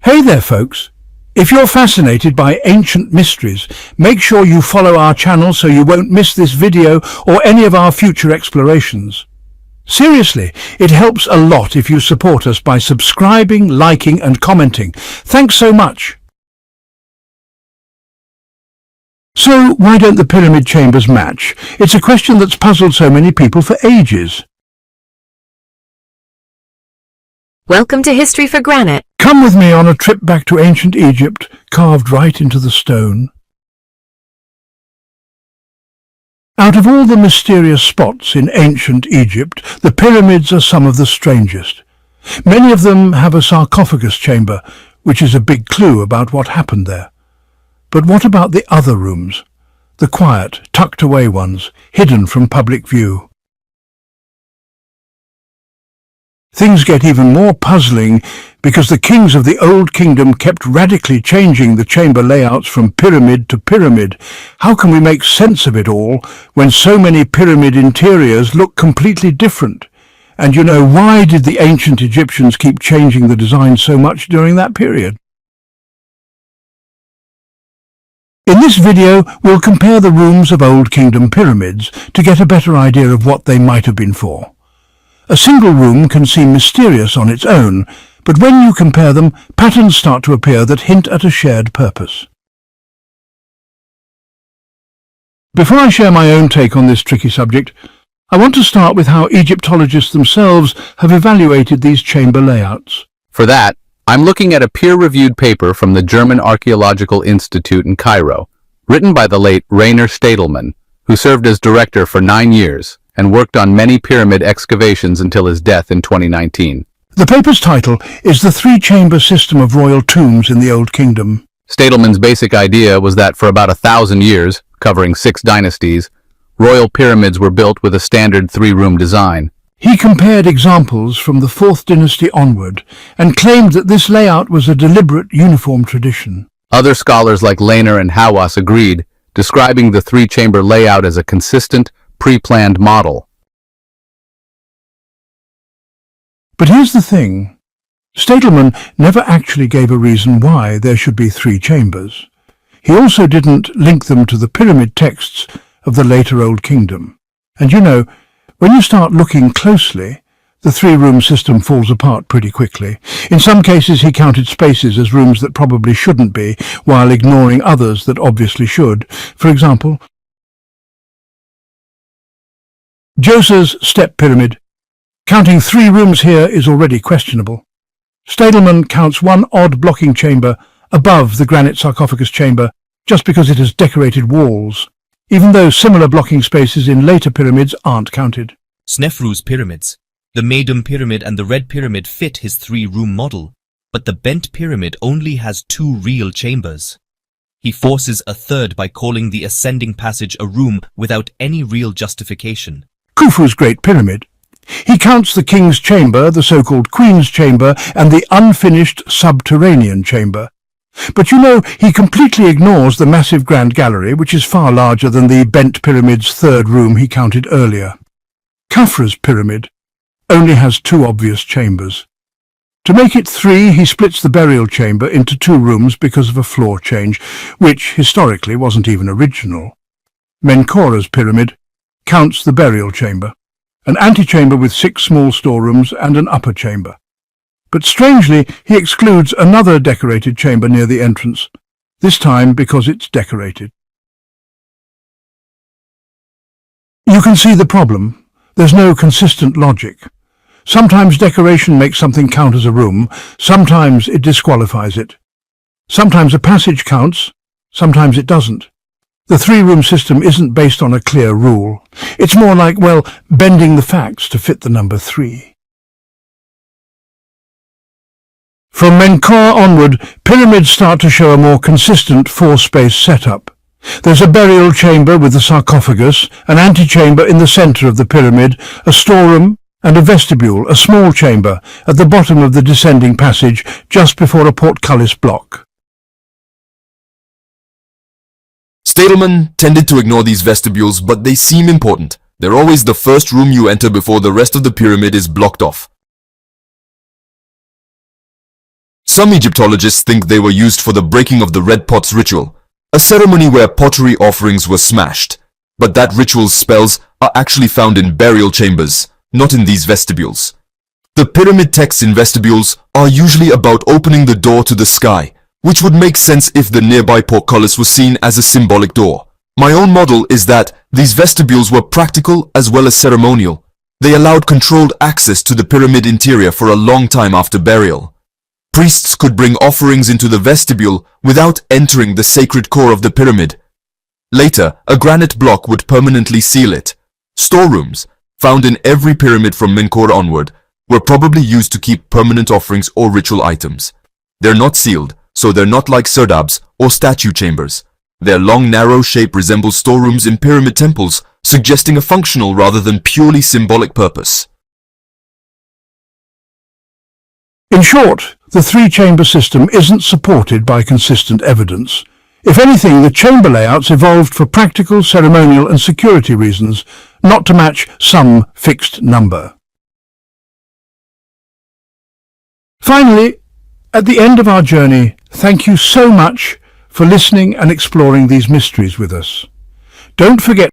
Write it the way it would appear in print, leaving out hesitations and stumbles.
Hey there, folks. If you're fascinated by ancient mysteries, make sure you follow our channel so you won't miss this video or any of our future explorations. Seriously, it helps a lot if you support us by subscribing, liking and commenting. Thanks so much. So, why don't the pyramid chambers match? It's a question that's puzzled so many people for ages. Welcome to History for Granite. Come with me on a trip back to ancient Egypt, carved right into the stone. Out of all the mysterious spots in ancient Egypt, the pyramids are some of the strangest. Many of them have a sarcophagus chamber, which is a big clue about what happened there. But what about the other rooms? The quiet, tucked-away ones, hidden from public view. Things get even more puzzling because the kings of the Old Kingdom kept radically changing the chamber layouts from pyramid to pyramid. How can we make sense of it all when so many pyramid interiors look completely different? And why did the ancient Egyptians keep changing the design so much during that period? In this video, we'll compare the rooms of Old Kingdom pyramids to get a better idea of what they might have been for. A single room can seem mysterious on its own, but when you compare them, patterns start to appear that hint at a shared purpose. Before I share my own take on this tricky subject, I want to start with how Egyptologists themselves have evaluated these chamber layouts. For that, I'm looking at a peer-reviewed paper from the German Archaeological Institute in Cairo, written by the late Rainer Stadelmann, who served as director for 9 years and worked on many pyramid excavations until his death in 2019. The paper's title is The Three-Chamber System of Royal Tombs in the Old Kingdom. Stadelmann's basic idea was that for about 1,000 years, covering 6 dynasties, royal pyramids were built with a standard 3-room design. He compared examples from the 4th dynasty onward and claimed that this layout was a deliberate, uniform tradition. Other scholars like Lehner and Hawass agreed, describing the 3-chamber layout as a consistent, pre-planned model. But here's the thing. Stadelmann never actually gave a reason why there should be 3 chambers. He also didn't link them to the pyramid texts of the later Old Kingdom. And when you start looking closely, the 3-room system falls apart pretty quickly. In some cases he counted spaces as rooms that probably shouldn't be, while ignoring others that obviously should. For example, Djoser's step pyramid. Counting 3 rooms here is already questionable. Stadelmann counts one odd blocking chamber above the granite sarcophagus chamber just because it has decorated walls, even though similar blocking spaces in later pyramids aren't counted. Snefru's pyramids. The Meidum pyramid and the Red pyramid fit his 3-room model, but the bent pyramid only has 2 real chambers. He forces a third by calling the ascending passage a room without any real justification. Khufu's Great Pyramid. He counts the king's chamber, the so-called queen's chamber, and the unfinished subterranean chamber. But he completely ignores the massive grand gallery, which is far larger than the bent pyramid's 3rd room he counted earlier. Khafra's pyramid only has 2 obvious chambers. To make it 3, he splits the burial chamber into 2 rooms because of a floor change, which historically wasn't even original. Menkaura's pyramid counts the burial chamber, an antechamber with 6 small storerooms and an upper chamber. But strangely, he excludes another decorated chamber near the entrance, this time because it's decorated. You can see the problem. There's no consistent logic. Sometimes decoration makes something count as a room, sometimes it disqualifies it. Sometimes a passage counts, sometimes it doesn't. The 3-room system isn't based on a clear rule. It's more like, bending the facts to fit the number 3. From Menkaure onward, pyramids start to show a more consistent 4-space setup. There's a burial chamber with a sarcophagus, an antechamber in the center of the pyramid, a storeroom, and a vestibule, a small chamber, at the bottom of the descending passage, just before a portcullis block. Stadelmann tended to ignore these vestibules, but they seem important. They're always the first room you enter before the rest of the pyramid is blocked off. Some Egyptologists think they were used for the breaking of the red pots ritual, a ceremony where pottery offerings were smashed. But that ritual's spells are actually found in burial chambers, not in these vestibules. The pyramid texts in vestibules are usually about opening the door to the sky, which would make sense if the nearby portcullis was seen as a symbolic door. My own model is that these vestibules were practical as well as ceremonial. They allowed controlled access to the pyramid interior for a long time after burial. Priests could bring offerings into the vestibule without entering the sacred core of the pyramid. Later, a granite block would permanently seal it. Storerooms, found in every pyramid from Menkaure onward, were probably used to keep permanent offerings or ritual items. They're not sealed, so they're not like serdabs or statue chambers. Their long, narrow shape resembles storerooms in pyramid temples, suggesting a functional rather than purely symbolic purpose. In short, the three-chamber system isn't supported by consistent evidence. If anything, the chamber layouts evolved for practical, ceremonial and security reasons, not to match some fixed number. Finally, at the end of our journey, thank you so much for listening and exploring these mysteries with us. Don't forget